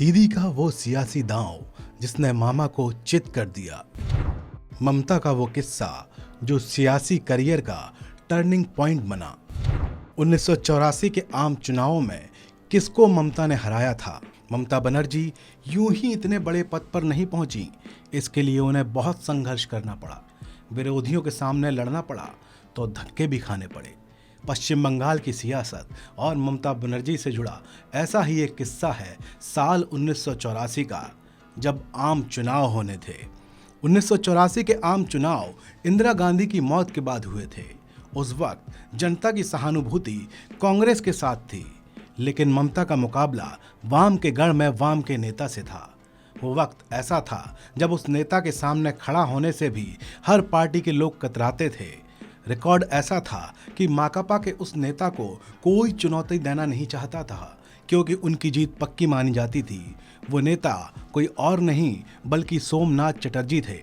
दीदी का वो सियासी दांव जिसने मामा को चित कर दिया। ममता का वो किस्सा जो सियासी करियर का टर्निंग पॉइंट बना। 1984 के आम चुनावों में किसको ममता ने हराया था। ममता बनर्जी यूं ही इतने बड़े पद पर नहीं पहुंची, इसके लिए उन्हें बहुत संघर्ष करना पड़ा। विरोधियों के सामने लड़ना पड़ा तो धक्के भी खाने पड़े। पश्चिम बंगाल की सियासत और ममता बनर्जी से जुड़ा ऐसा ही एक किस्सा है साल 1984 का, जब आम चुनाव होने थे। 1984 के आम चुनाव इंदिरा गांधी की मौत के बाद हुए थे। उस वक्त जनता की सहानुभूति कांग्रेस के साथ थी, लेकिन ममता का मुकाबला वाम के गढ़ में वाम के नेता से था। वो वक्त ऐसा था जब उस नेता के सामने खड़ा होने से भी हर पार्टी के लोग कतराते थे। रिकॉर्ड ऐसा था कि माकपा के उस नेता को कोई चुनौती देना नहीं चाहता था, क्योंकि उनकी जीत पक्की मानी जाती थी। वो नेता कोई और नहीं बल्कि सोमनाथ चटर्जी थे।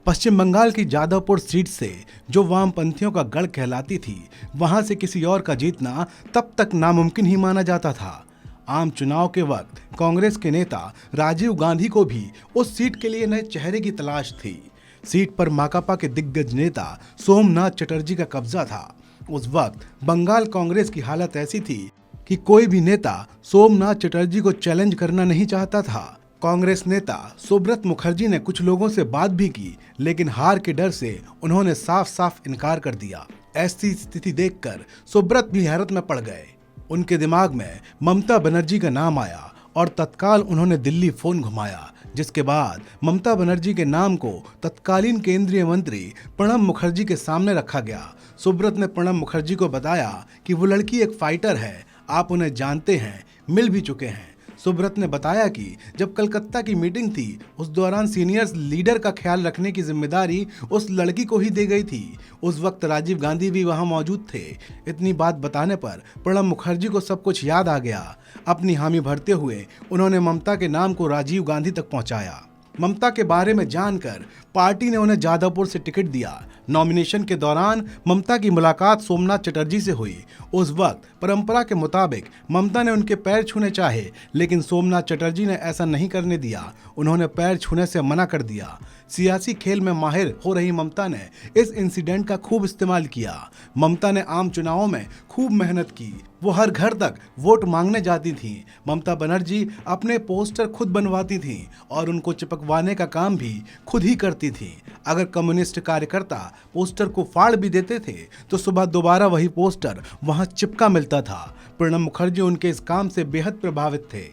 पश्चिम बंगाल की जादवपुर सीट से, जो वामपंथियों का गढ़ कहलाती थी, वहां से किसी और का जीतना तब तक नामुमकिन ही माना जाता था। आम चुनाव के वक्त कांग्रेस के नेता राजीव गांधी को भी उस सीट के लिए नए चेहरे की तलाश थी। सीट पर माकपा के दिग्गज नेता सोमनाथ चटर्जी का कब्जा था। उस वक्त बंगाल कांग्रेस की हालत ऐसी थी कि कोई भी नेता सोमनाथ चटर्जी को चैलेंज करना नहीं चाहता था। कांग्रेस नेता सुब्रत मुखर्जी ने कुछ लोगों से बात भी की, लेकिन हार के डर से उन्होंने साफ साफ इनकार कर दिया। ऐसी स्थिति देखकर सुब्रत भी हैरत में पड़ गए। उनके दिमाग में ममता बनर्जी का नाम आया और तत्काल उन्होंने दिल्ली फोन घुमाया, जिसके बाद ममता बनर्जी के नाम को तत्कालीन केंद्रीय मंत्री प्रणब मुखर्जी के सामने रखा गया। सुब्रत ने प्रणब मुखर्जी को बताया कि वो लड़की एक फाइटर है, आप उन्हें जानते हैं, मिल भी चुके हैं। सुब्रत ने बताया कि जब कलकत्ता की मीटिंग थी, उस दौरान सीनियर लीडर का ख्याल रखने की जिम्मेदारी उस लड़की को ही दी गई थी। उस वक्त राजीव गांधी भी वहां मौजूद थे। इतनी बात बताने पर प्रणब मुखर्जी को सब कुछ याद आ गया। अपनी हामी भरते हुए उन्होंने ममता के नाम को राजीव गांधी तक पहुंचाया। ममता के बारे में जानकर पार्टी ने उन्हें जादवपुर से टिकट दिया। नॉमिनेशन के दौरान ममता की मुलाकात सोमनाथ चटर्जी से हुई। उस वक्त परंपरा के मुताबिक ममता ने उनके पैर छूने चाहे, लेकिन सोमनाथ चटर्जी ने ऐसा नहीं करने दिया। उन्होंने पैर छूने से मना कर दिया। सियासी खेल में माहिर हो रही ममता ने इस इंसिडेंट का खूब इस्तेमाल किया। ममता ने आम चुनावों में खूब मेहनत की। वो हर घर तक वोट मांगने जाती थीं। ममता बनर्जी अपने पोस्टर खुद बनवाती थीं और उनको चिपकवाने का काम भी खुद ही करती थीं। अगर कम्युनिस्ट कार्यकर्ता पोस्टर को फाड़ भी देते थे तो सुबह दोबारा वही पोस्टर वहां चिपका मिलता था। प्रणब मुखर्जी उनके इस काम से बेहद प्रभावित थे।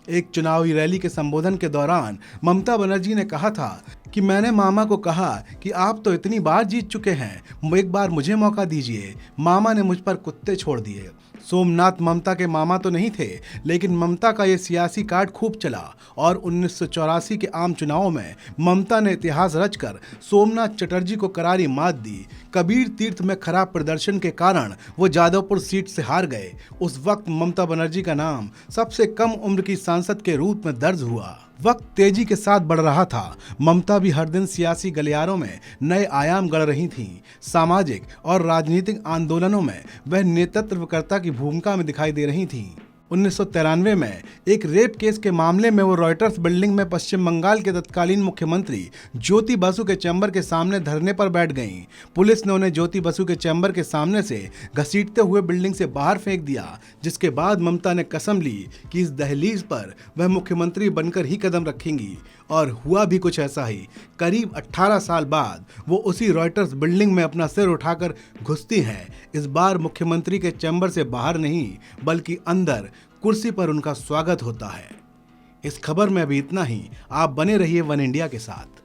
एक चुनावी रैली के संबोधन के दौरान ममता बनर्जी ने कहा था कि मैंने मामा को कहा कि आप तो इतनी बार जीत चुके हैं, एक बार मुझे मौका दीजिए। मामा ने मुझ पर कुत्ते छोड़ दिए। सोमनाथ ममता के मामा तो नहीं थे, लेकिन ममता का ये सियासी कार्ड खूब चला और 1984 के आम चुनावों में ममता ने इतिहास रचकर सोमनाथ चटर्जी को करारी मात दी। कबीर तीर्थ में खराब प्रदर्शन के कारण वो जादवपुर सीट से हार गए। उस वक्त ममता बनर्जी का नाम सबसे कम उम्र की सांसद के रूप में दर्ज हुआ। वक्त तेजी के साथ बढ़ रहा था। ममता भी हर दिन सियासी गलियारों में नए आयाम गढ़ रही थीं। सामाजिक और राजनीतिक आंदोलनों में वह नेतृत्वकर्ता की भूमिका में दिखाई दे रही थीं। 1993 में एक रेप केस के मामले में वो रॉयटर्स बिल्डिंग में पश्चिम बंगाल के तत्कालीन मुख्यमंत्री ज्योति बसु के चैम्बर के सामने धरने पर बैठ गईं। पुलिस ने उन्हें ज्योति बसु के चैम्बर के सामने से घसीटते हुए बिल्डिंग से बाहर फेंक दिया, जिसके बाद ममता ने कसम ली कि इस दहलीज पर वह मुख्यमंत्री बनकर ही कदम रखेंगी। और हुआ भी कुछ ऐसा ही। करीब 18 साल बाद वो उसी रॉयटर्स बिल्डिंग में अपना सिर उठाकर घुसती हैं। इस बार मुख्यमंत्री के चैम्बर से बाहर नहीं, बल्कि अंदर कुर्सी पर उनका स्वागत होता है। इस खबर में अभी इतना ही। आप बने रहिए वन इंडिया के साथ।